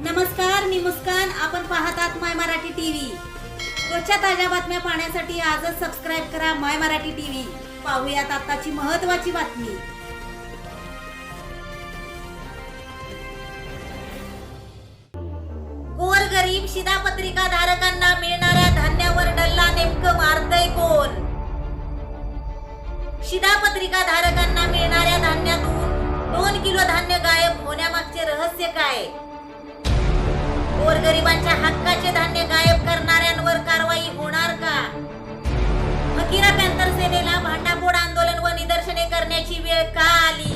नमस्कार, मी मुस्कान. आपण पाहतात माय मराठी टीव्ही. रोजच्या ताज्या बातम्या पाहण्यासाठी आजच सबस्क्राईब करा माय मराठी टीव्ही. पाहूयात आताची महत्त्वाची बातमी. गोरगरीब शिधापत्रिका धारकांना मिळणाऱ्या धान्यावर डल्ला नेमकं मारतय कोण? शिधापत्रिका धारकांना मिळणाऱ्या धान्यातून 2 किलो धान्य गायब होण्यामागचे रहस्य काय? गोरगरिबांच्या हक्काचे धान्य गायब करणाऱ्यांवर कारवाई होणार का? फकीरा पॅंथर सेनेला भांडाफोड आंदोलन व निदर्शने करण्याची वेळ का आली?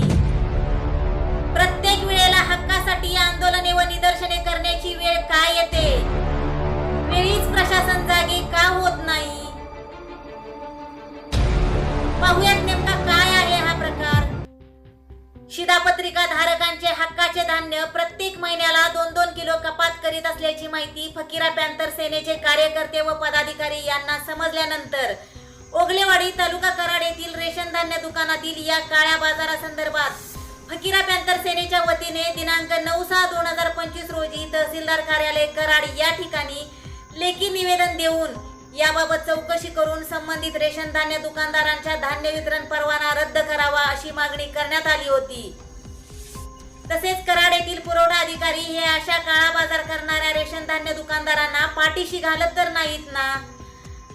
प्रत्येक वेळेला हक्कासाठी आंदोलने व निदर्शने करण्याची वेळ का येते? वेळीच प्रशासन जागे का होत नाही? पाहुयात नेमका काय आहे हा प्रकार. शिधापत्रिका धारकांचे हक्काचे धान्य प्रत्येक महिन्याला 2-2 किलो कपात करीत असल्याची माहिती फकीरा पॅंथर सेनेचे कार्यकर्ते व पदाधिकारी यांना समजल्यानंतर ओगलेवाडी तालुका कराड येथील रेशन धान्य दुकानातील या काळ्या बाजारासंदर्भात फकीरा पॅंथर सेनेच्या वतीने दिनांक 9/6/2025 रोजी तहसीलदार कार्यालय कराड या ठिकाणी लेखी निवेदन देऊन याबाबत चौकशी करून संबंधित रेशन धान्य दुकानदारांच्या धान्य वितरण परवाना रद्द करावा अशी मागणी करण्यात आली होती. तसेच कराड येथील पुरवठा अधिकारी हे अशा काळा बाजार करणाऱ्या रेशन धान्य दुकानदारांना पाठीशी घालत तर नाहीत ना?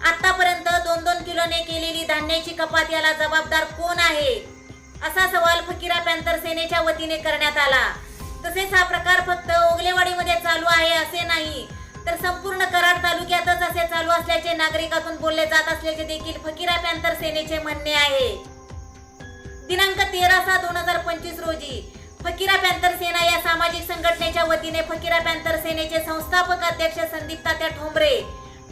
आतापर्यंत 2-2 किलोने केलेली धान्याची कपात याला जबाबदार कोण आहे, असा सवाल फकीरा पॅंथर सेनेच्या वतीने करण्यात आला. तसेच हा प्रकार फक्त ओगलेवाडीमध्ये चालू आहे असे नाही, तर संपूर्ण कराड तालुक्यातच असे चालू असल्याचे नागरिकातून बोलले जात असल्याचे देखील फकीरा पॅंथर सेनेचे म्हणणे आहे. दिनांक 13/6/2025 रोजी फकीरा पॅंथर सेना या सामाजिक संघटनेच्या वतीने फकीरा पॅंथर सेनेचे संस्थापक अध्यक्ष संदीप तात्या ठोंबरे,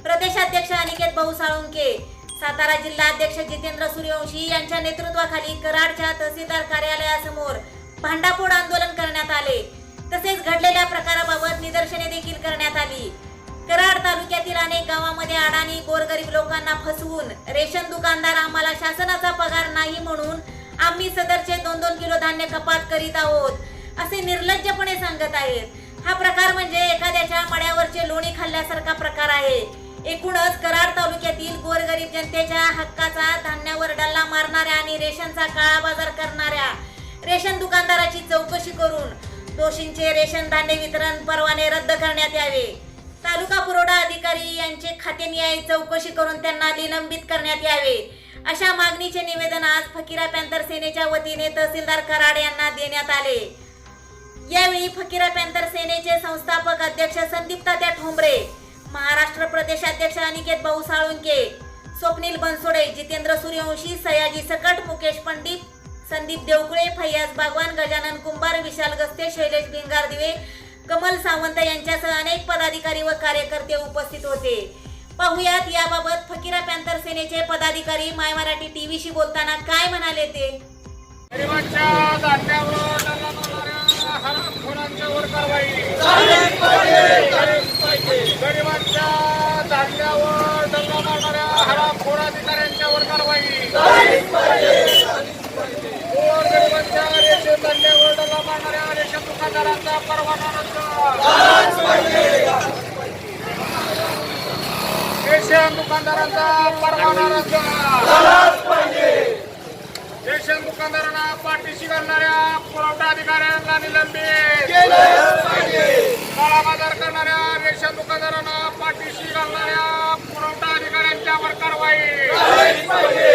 प्रदेशाध्यक्ष अनिकेत भाऊ साळुंके, सातारा जिल्हा अध्यक्ष जितेंद्र सूर्यवंशी यांच्या नेतृत्वाखाली कराडच्या तहसीलदार कार्यालयासमोर भांडाफोड आंदोलन करण्यात आले. तसेच घडलेल्या प्रकाराबाबत निदर्शने देखील करण्यात आली. कराड तालुक्यातील अनेक गावांमध्ये अडाणी गोरगरीब लोकांना फसवून रेशन दुकानदार आम्हाला शासनाचा पगार नाही म्हणून आम्ही सदरचे 2-2 किलो धान्य कपात करीत आहोत असे निर्लज्जपणे सांगत आहेत. हा प्रकार म्हणजे एखाद्याच्या मड्यावरचे लोणी खाल्ल्यासारखा प्रकार आहे. एकूणच कराड तालुक्यातील गोरगरीब जनतेच्या हक्काचा धान्यावर डल्ला मारणाऱ्या आणि रेशनचा काळा बाजार करणाऱ्या रेशन दुकानदाराची चौकशी करून दोषींचे रेशन धान्य वितरण परवाने रद्द करण्यात यावे. तालुका पुरवठा अधिकारी यांचे खातेनिहाय चौकशी करून त्यांना निलंबित करण्यात यावे अशा मागणीचे निवेदन आज फकीरा पॅंथर सेनेच्या वतीने तहसीलदार कराड यांना देण्यात आले. यावेळी फकीरा पॅंथर सेनेचे संस्थापक अध्यक्ष संदीप तात्या ठोंबरे, महाराष्ट्र प्रदेशाध्यक्ष अनिकेत भाऊ साळुंके, स्वप्नील बनसोडे, जितेंद्र सूर्यवंशी, सयाजी सकट, मुकेश पंडित, संदीप देवकुळे, फैयाज बागवान, गजानन कुंभार, विशाल गस्ते, शैलेश भिंगारदिवे, कमल सावंत यांच्यासह अनेक पदाधिकारी व कार्यकर्ते उपस्थित होते. पाहुयात याबाबत फकीरा पॅंथर सेनेचे पदाधिकारी माय मराठी टीव्हीशी बोलताना काय म्हणाले ते. गरिबांच्या धान्यावर डल्ला मारणाऱ्या हरामखोरांच्यावर कारवाई झालीच पाहिजे. गरिबांच्या धान्यावर डल्ला मारणाऱ्या हरामखोर अधिकाऱ्यांच्यावर कारवाई झालीच पाहिजे. गोरगरिबांच्या रेशन धान्यावर डल्ला मारणाऱ्या रेशन दुकानदारांचा परवाना रद्द झालाच पाहिजे. रेशन दुकानदारांचा परवाना रद्द झालाच पाहिजे. रेशन दुकानदारांना पाठीशी घालणाऱ्या पुरवठा अधिकाऱ्यांना निलंबित केलंच पाहिजे. काळा बाजार करणाऱ्या रेशन दुकानदारांना पाठीशी घालणाऱ्या पुरवठा अधिकाऱ्यांच्यावर कारवाई झालीच पाहिजे.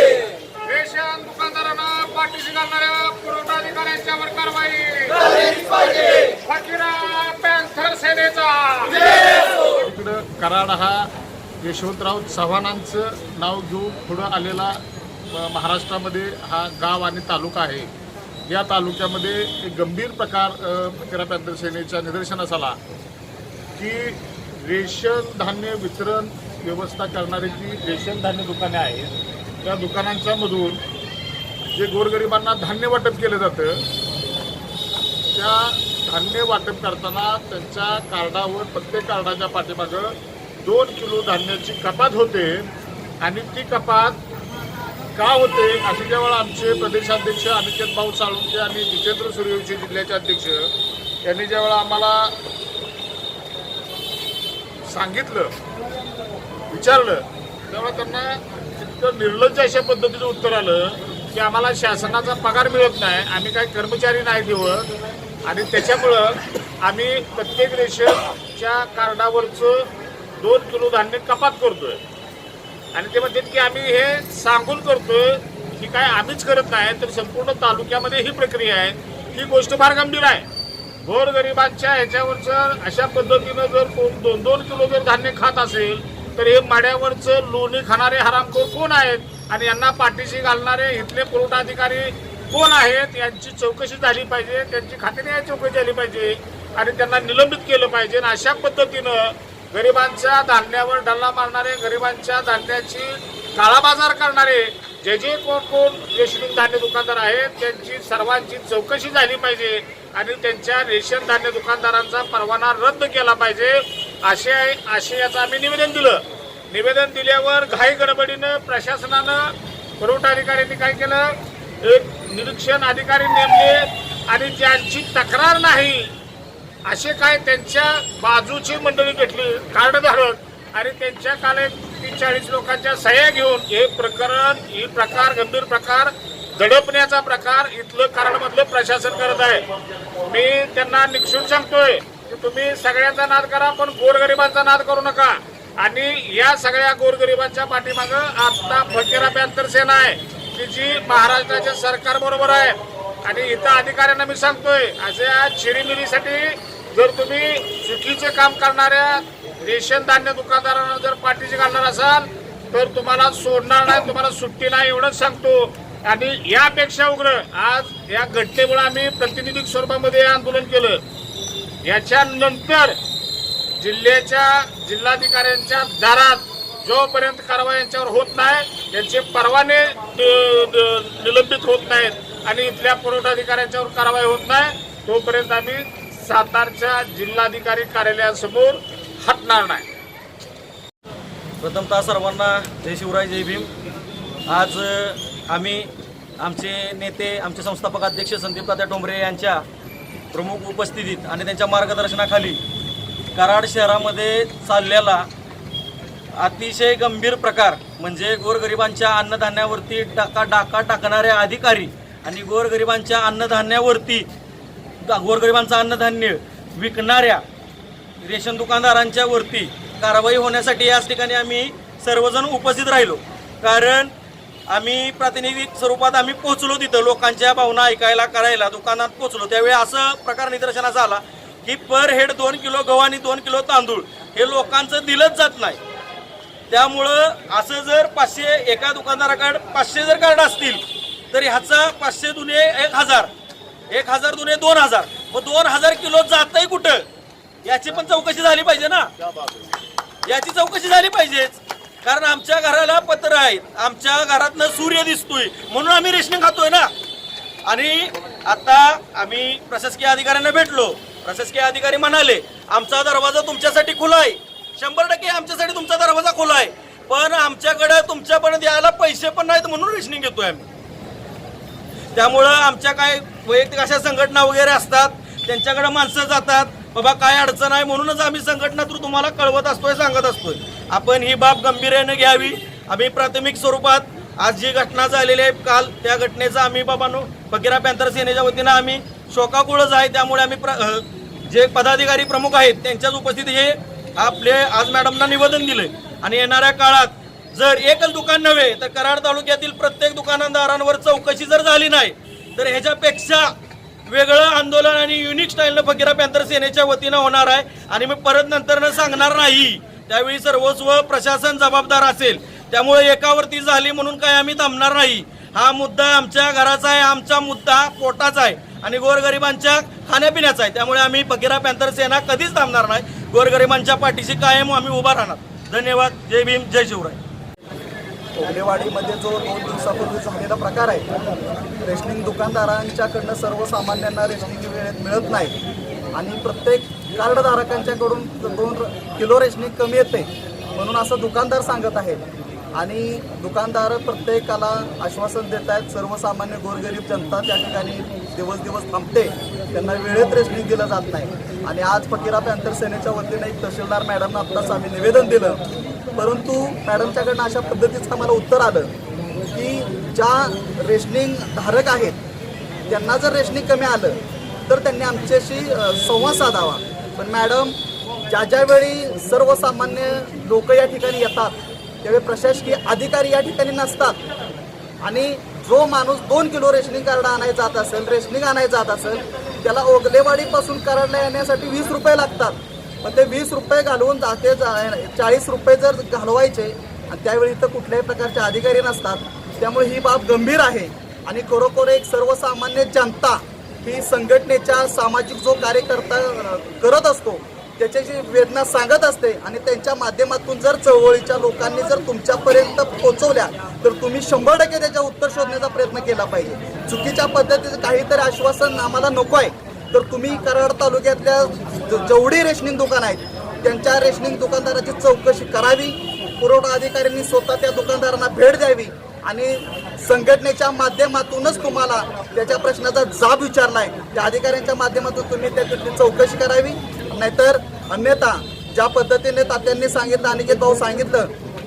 रेशन दुकानदारांना पाठीशी घालणाऱ्या पुरवठा अधिकाऱ्यांच्यावर कारवाई झालीच पाहिजे. फकीरा पॅंथर सेनेचा इकडं कराड हा यशवंतराव चव्हाणांचं नाव घेऊन पुढं आलेला महाराष्ट्रामध्ये हा गाव आणि तालुका आहे. या तालुक्यामध्ये एक गंभीर प्रकार फकीरा पॅंथर सेनेच्या निदर्शनास आला की रेशन धान्य वितरण व्यवस्था करणारी जी रेशन धान्य दुकाने आहेत त्या दुकानांच्या मधून जे गोरगरिबांना धान्य वाटप केलं जातं त्या धान्य वाटप करताना त्यांच्या कार्डावर प्रत्येक कार्डाच्या पाठीमागं 2 किलो धान्याची कपात होते आणि ती कपात का होते असे जेव्हा आमचे प्रदेशाध्यक्ष अनिकेत भाऊ साळुंके आणि जितेंद्र सूर्यवंशी जिल्ह्याचे अध्यक्ष यांनी जेव्हा आम्हाला सांगितलं, विचारलं, तेव्हा त्यांना इतकं निर्लज्ज अशा पद्धतीचं उत्तर आलं की आम्हाला शासनाचा पगार मिळत नाही, आम्ही काही कर्मचारी नाही ठेवत आणि त्याच्यामुळं आम्ही प्रत्येक रेशनच्या कार्डावरचं 2 किलो धान्य कपात करतोय. आणि ते म्हणतात की आम्ही हे सांगून करतोय की काय आम्हीच करत नाही, तर संपूर्ण तालुक्यामध्ये ही प्रक्रिया आहे. ही गोष्ट फार गंभीर आहे. गोरगरिबांच्या ह्याच्यावरचं अशा पद्धतीनं जर कोण 2-2 किलो जर धान्य खात असेल तर हे माड्यावरचं लोणी खाणारे हरामखोर कोण आहेत आणि यांना पाठीशी घालणारे इथले पुरवठा अधिकारी कोण आहेत यांची चौकशी झाली पाहिजे, त्यांची खात्रीने चौकशी झाली पाहिजे आणि त्यांना निलंबित केलं पाहिजे. आणि अशा पद्धतीनं गरिबांच्या धान्यावर डल्ला मारणारे, गरिबांच्या धान्याची काळाबाजार करणारे जे कोण रेशनिंग धान्य दुकानदार आहेत त्यांची सर्वांची चौकशी झाली पाहिजे आणि त्यांच्या रेशन धान्य दुकानदारांचा परवाना रद्द केला पाहिजे असे याचं आम्ही निवेदन दिलं. निवेदन दिल्यावर घाई गडबडीनं प्रशासनानं पुरवठा अधिकाऱ्यांनी काय केलं, एक निरीक्षण अधिकारी नेमले आणि ज्यांची तक्रार नाही असे काय त्यांच्या बाजूची मंडळी भेटली कार्डधारक आणि त्यांच्या काल 30-40 लोकांच्या सह्या घेऊन हे प्रकार गंभीर प्रकार दडपण्याचा प्रकार इथलं कराडमधलं प्रशासन करत आहे. मी त्यांना निक्षून सांगतोय की तुम्ही सगळ्यांचा नाद करा पण गोरगरिबांचा नाद करू नका. आणि या सगळ्या गोरगरिबांच्या पाठीमागं आता फकीरा पॅंथर सेना आहे की जी महाराष्ट्राच्या सरकार बरोबर आहे. आणि इथं अधिकाऱ्यांना मी सांगतोय अशा चिरीमिरीसाठी जर तुम्ही चुकीचे काम करणाऱ्या रेशन धान्य दुकानदारांना जर पाठीशी घालणार असाल तर तुम्हाला सोडणार नाही, तुम्हाला सुट्टी नाही एवढंच सांगतो. आणि यापेक्षा उग्र आज या घटनेमुळे आम्ही प्रातिनिधिक स्वरूपामध्ये आंदोलन केलं. याच्यानंतर जिल्हाधिकाऱ्यांच्या दारात जोपर्यंत कारवाई यांच्यावर होत नाही, त्यांचे परवाने निलंबित होत नाहीत आणि इथल्या पुरवठा अधिकाऱ्यांच्यावर कारवाई होत नाही तोपर्यंत आम्ही सातारच्या जिल्हाधिकारी कार्यालयासमोर हटणार नाही. प्रथमतः सर्वांना जय शिवराय जय भीम. आज आम्ही आमचे नेते आमचे संस्थापक अध्यक्ष संदीप तात्या ठोंबरे यांच्या प्रमुख उपस्थितीत आणि त्यांच्या मार्गदर्शनाखाली कराड शहरामध्ये चाललेला अतिशय गंभीर प्रकार म्हणजे गोरगरिबांच्या अन्नधान्यावरती डाका टाकणाऱ्या अधिकारी आणि गोरगरिबांच्या अन्नधान्यावरती गोरगरिबांचं अन्नधान्य विकणाऱ्या रेशन दुकानदारांच्या वरती कारवाई होण्यासाठी याच ठिकाणी आम्ही सर्वजण उपस्थित राहिलो. कारण आम्ही प्रातिनिधिक स्वरूपात आम्ही पोहोचलो तिथं लोकांच्या भावना ऐकायला करायला दुकानात पोहोचलो. त्यावेळी असं प्रकार निदर्शनास आला की पर हेड 2 किलो गहू आणि 2 किलो तांदूळ हे लोकांचं दिलंच जात नाही. त्यामुळं असं जर 500 एका दुकानदाराकडे 500 जर कार्ड असतील तर ह्याचा 500 दुने 1000, 1000 दुने 2000, मग 2000 किलो जातंय कुठं याची पण चौकशी झाली पाहिजे ना. याची चौकशी झाली पाहिजेच. कारण आमच्या घराला पत्र आहेत, आमच्या घरातनं सूर्य दिसतोय म्हणून आम्ही रेशनिंग खातोय ना. आणि आता आम्ही प्रशासकीय अधिकाऱ्यांना भेटलो. प्रशासकीय अधिकारी म्हणाले आमचा दरवाजा तुमच्यासाठी खुला आहे, 100% आमच्यासाठी तुमचा दरवाजा खुला आहे, पण आमच्याकडे तुमच्यापर्यंत यायला पैसे पण नाहीत म्हणून रेशनिंग घेतोय आम्ही. त्यामुळं आमच्या काय वैयक्तिक अशा संघटना वगैरे असतात त्यांच्याकडे माणसं जातात, बाबा काय अडचण आहे म्हणूनच आम्ही संघटना थ्रू तुम्हाला कळवत असतोय, सांगत असतोय. आपण ही बाब गंभीर्याने घ्यावी. आम्ही प्राथमिक स्वरूपात आज जी घटना झालेली आहे काल त्या घटनेचा आम्ही बाबांनो फकीरा पॅंथर सेनेच्या वतीनं आम्ही शोकाकुळच आहे. त्यामुळे आम्ही जे पदाधिकारी प्रमुख आहेत त्यांच्याच उपस्थितीत हे आपले आज मॅडमना निवेदन दिले. आणि येणाऱ्या काळात जर एकच दुकान नव्हे तर कराड तालुक्यातील प्रत्येक दुकानदारांवर चौकशी जर झाली नाही तर ह्याच्यापेक्षा वेगळं आंदोलन आणि युनिक स्टाईलनं फकीरा पॅंथर सेनेच्या वतीनं होणार आहे. आणि मी परत नंतरनं सांगणार नाही, त्यावेळी सर्वस्व प्रशासन जबाबदार असेल. त्यामुळे एकावरती झाली म्हणून काय आम्ही थांबणार नाही. हा मुद्दा आमच्या घराचा आहे, आमचा मुद्दा पोटाचा आहे आणि गोरगरिबांच्या खाण्यापिण्याचा आहे. त्यामुळे आम्ही फकीरा पॅंथर सेना कधीच थांबणार नाही. गोरगरिबांच्या पाठीशी कायम आम्ही उभा राहणार. धन्यवाद. जय भीम जय शिवराय. ओगलेवाडीमध्ये जो 2 दिवसापूर्वी झालेला प्रकार आहे, रेशनिंग दुकानदारांच्याकडनं सर्वसामान्यांना रेशनिंग वेळेत मिळत नाही आणि प्रत्येक कार्डधारकांच्याकडून 2 किलो रेशनिंग कमी येते म्हणून असं दुकानदार सांगत आहेत. आणि दुकानदार प्रत्येकाला आश्वासन देत आहेत. सर्वसामान्य गोरगरीब जनता त्या ठिकाणी दिवस थांबते, त्यांना वेळेत रेशनिंग दिलं जात नाही. आणि आज फकीरा पॅंथर सेनेच्या वतीने एक तहसीलदार मॅडमना आत्ताच आम्ही निवेदन दिलं, परंतु मॅडमच्याकडनं अशा पद्धतीचं आम्हाला उत्तर आलं की ज्या रेशनिंग धारक आहेत त्यांना जर रेशनिंग कमी आलं तर त्यांनी आमच्याशी संवाद साधावा. पण मॅडम, ज्या वेळी सर्वसामान्य लोक या ठिकाणी येतात त्यावेळी प्रशासकीय अधिकारी या ठिकाणी नसतात आणि जो माणूस 2 किलो रेशनिंग कार्ड आणायला जात असेल, रेशनिंग आणायला जात असेल, त्याला ओगलेवाडीपासून कराडला येण्यासाठी 20 रुपये लागतात. पण ते 20 रुपये घालवून जाते 40 रुपये जर घालवायचे आणि त्यावेळी इथं कुठल्याही प्रकारचे अधिकारी नसतात. त्यामुळे ही बाब गंभीर आहे आणि खरोखर एक सर्वसामान्य जनता ही संघटनेच्या सामाजिक जो कार्यकर्ता करत असतो त्याच्याची वेदना सांगत असते आणि त्यांच्या माध्यमातून जर चळवळीच्या लोकांनी जर तुमच्यापर्यंत पोहोचवल्या तर तुम्ही 100% त्याच्या उत्तर शोधण्याचा प्रयत्न केला पाहिजे. चुकीच्या पद्धतीचं काहीतरी आश्वासन आम्हाला नको आहे तर तुम्ही कराड तालुक्यातल्या जेवढी रेशनिंग दुकान आहेत त्यांच्या रेशनिंग दुकानदाराची चौकशी करावी. पुरवठा अधिकाऱ्यांनी स्वतः त्या दुकानदारांना भेट द्यावी आणि संघटनेच्या माध्यमातूनच तुम्हाला त्याच्या प्रश्नाचा जाब विचारलाय त्या अधिकाऱ्यांच्या माध्यमातून तुम्ही त्याची चौकशी करावी. नाहीतर अन्यथा ज्या पद्धतीने तात्यांनी सांगितलं, अनिकेत भाऊ सांगितलं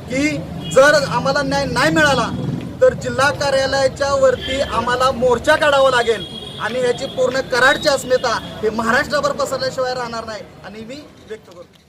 की जर आम्हाला न्याय नाही मिळाला तर जिल्हा कार्यालयाच्या वरती आम्हाला मोर्चा काढावा लागेल आणि याची पूर्ण कराडची अस्मिता हे महाराष्ट्रभर पसरल्याशिवाय राहणार नाही आणि मी व्यक्त करतो.